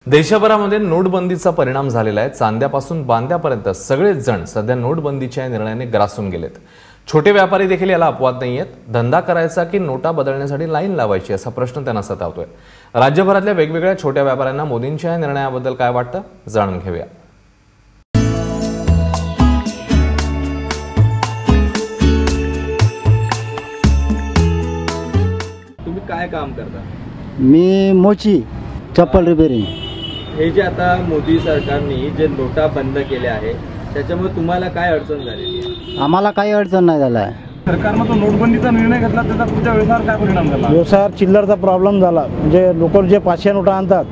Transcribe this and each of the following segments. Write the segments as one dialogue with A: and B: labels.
A: देशभरामध्ये नोटबंदीचा परिणाम झालेला आहे। चांद्यापासून बांद्यापर्यंत सगळेच जण सध्या नोटबंदीच्या निर्णयाने ग्रासून गेलेत। छोटे व्यापारी देखील याला अपवाद नाहीयेत। धंदा करायचा की नोटा बदलण्यासाठी लाईन लावायची असा प्रश्न त्यांना सतावतोय। राज्यभरातल्या वेगवेगळ्या छोट्या व्यापाऱ्यांना मोदींच्या या निर्णयाबद्दल काय वाटतं जाणून घेऊया।
B: तुम्ही काय काम करता?
C: मी मोची चप्पल रिपेअरिंग।
B: हे जे आता मोदी सरकारने जे नोटा बंद केल्या आहे त्याच्यामुळे तुम्हाला काय अडचण झालेली आहे?
C: आम्हाला काही अडचण नाही झाला आहे।
D: सरकारने तो नोटबंदीचा निर्णय घेतला त्याचा तुमच्या व्यवसायावर काय परिणाम झाला?
C: व्यवसायावर चिल्लरचा प्रॉब्लेम झाला। म्हणजे लोक जे 500 नोटा आणतात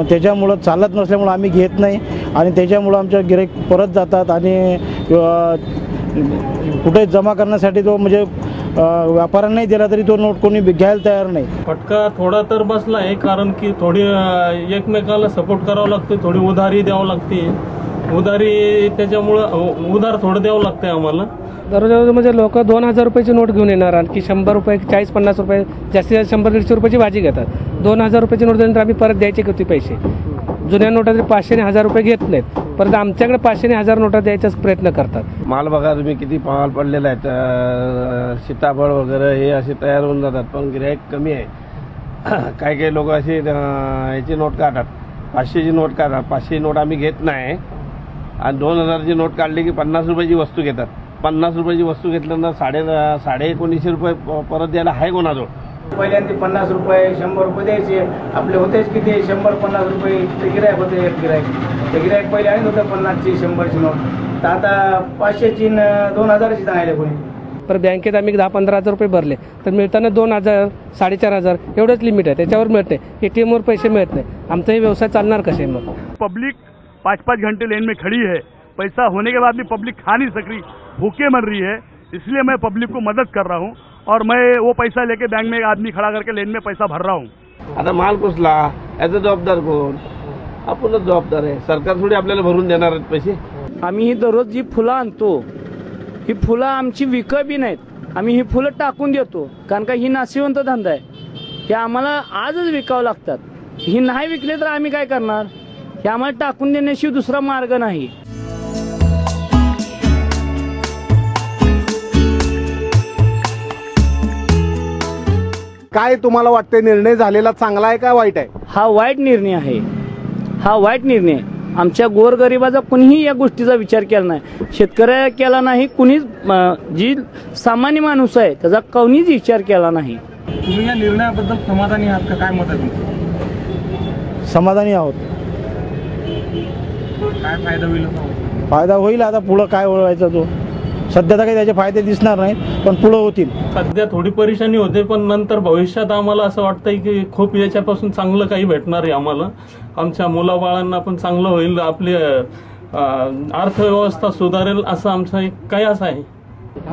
C: त्याच्यामुळे चालत नसल्यामुळे आम्ही घेत नाही आणि त्याच्यामुळे आमच्या गिराईक परत जातात आणि कुठे जमा करण्यासाठी तो म्हणजे व्यापाऱ्यांनाही दिला तरी तो नोट कोणी घ्यायला तयार नाही।
E: फटका थोडा तर बसला आहे, कारण की थोडी एकमेकाला सपोर्ट करावं लागते, थोडी उधारी द्यावं लागते। उधारी त्याच्यामुळं उधार थोडं द्यावं लागतंय आम्हाला।
F: दररोज म्हणजे लोक 2000 रुपयाची नोट घेऊन येणार, आणखी 100 रुपये 40-50 रुपये जास्तीत जास्त 100-150 रुपयाची भाजी घेतात। 2000 रुपयाची नोट दिल्यानंतर आम्ही परत द्यायचे किती पैसे? जुन्या नोटा तरी 500 आणि 1000 रुपये घेत नाहीत, परत आमच्याकडे 500 आणि 1000 नोटा द्यायचाच प्रयत्न करतात।
G: माल बघा तुम्ही किती माल पडलेला आहे, सीताफळ वगैरे हे असे तयार होऊन जातात, पण गिऱ्हाईक कमी आहे। काही लोक असे याची नोट काढतात, 500ची नोट काढतात। 500ची नोट आम्ही घेत नाही आणि 2000ची नोट काढली की 50 रुपयाची वस्तू घेतात। 50 रुपयाची वस्तू घेतल्यानंतर 1950 रुपये परत द्यायला आहे कोणाजवळ?
H: पहिल्यांदा 50 रुपये 100 रुपये द्यायचे आपले होतेच किती 100-50 रुपये ते गिरायक होते। एक गिरायक पहिले आणत होतं 50ची 100ची नोट, तर आता 500ची 2000ची सांगायला कोणी।
F: पर बँकेत आम्ही 10-15 हजार रुपये भरले तर मिळताना 2000 4500 एवढंच लिमिट आहे, त्याच्यावर मिळते। ATM वर पैसे मिळत नाही। आमचा हे व्यवसाय चालणार कसे? मग
D: पब्लिक 5-5 घंटे लाइन में खड़ी है, पैसा होने के बाद भी पब्लिक खा नहीं सक रही, भूखे मर रही है। इसलिए मैं पब्लिक को मदद कर रहा हूँ और मैं वो पैसा लेके बैंक में एक आदमी खड़ा करके लेन में पैसा भर रहा हूँ।
G: आता माल कुसला याचा जबाबदार कोण? आपणच जबाबदार आहे। सरकार थोडी आपल्याला भरून देणार आहेत पैसे?
I: आम्ही ही दररोज जी फुलं आणतो ही फुलं आमची विकत बी नाहीत, आम्ही ही फुलं टाकून देतो, कारण का ही नाशिवंत धंदा आहे। हे आम्हाला आजच विकावं लागतात। ही नाही विकले तर आम्ही काय करणार? हे आम्हाला टाकून देण्याशिवाय दुसरा मार्ग नाही।
J: काय तुम्हाला वाटते निर्णय झालेला चांगला आहे का वाईट आहे?
I: हा वाईट निर्णय आहे, हा वाईट निर्णय। आमच्या गोरगरिबाचा कुणीही या गोष्टीचा विचार केला नाही, शेतकऱ्या केला नाही, कुणीच जी सामान्य माणूस आहे त्याचा कोणीच विचार केला नाही।
D: तुम्ही या निर्णयाबद्दल समाधानी आहात का? काय मत आहे तुमचं?
C: समाधानी आहोत।
D: काय फायदा होईल?
C: फायदा होईल, आता पुढं काय व्हायचा तो सध्या तर काही त्याचे फायदे दिसणार नाहीत, पण पुढे होतील।
E: सध्या थोडी परेशानी होते, पण नंतर भविष्यात आम्हाला असं वाटतंय की खूप याच्यापासून चांगलं काही भेटणार आहे आम्हाला। आमच्या मुलाबाळांना पण चांगलं होईल, आपली अर्थव्यवस्था सुधारेल असं आमचं एक काय असं आहे।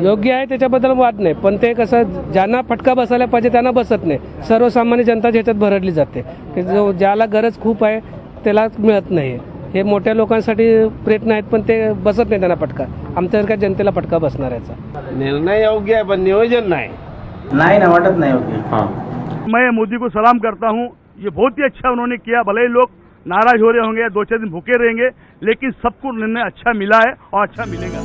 F: योग्य आहे, त्याच्याबद्दल वाद नाही, पण ते कसं ज्यांना फटका बसायला पाहिजे त्यांना बसत नाही। सर्वसामान्य जनता ह्याच्यात भरडली जाते, जो ज्याला गरज खूप आहे त्याला मिळत नाही। हे मोठ्या लोकांसाठी प्रयत्न आहेत, पण ते बसत नाही त्यांना फटका। आमच्यासारख्या जनतेला फटका बसणार याचा।
G: निर्णय योग्य आहे पण नियोजन नाही
H: ना, वाटत नहीं योग्य।
D: मैं मोदी को सलाम करता हूँ, ये बहुत ही अच्छा उन्होंने किया। भले ही लोग नाराज हो रहे होंगे, 2-4 दिन भूखे रहेंगे, लेकिन सबको निर्णय अच्छा मिला है और अच्छा मिलेगा।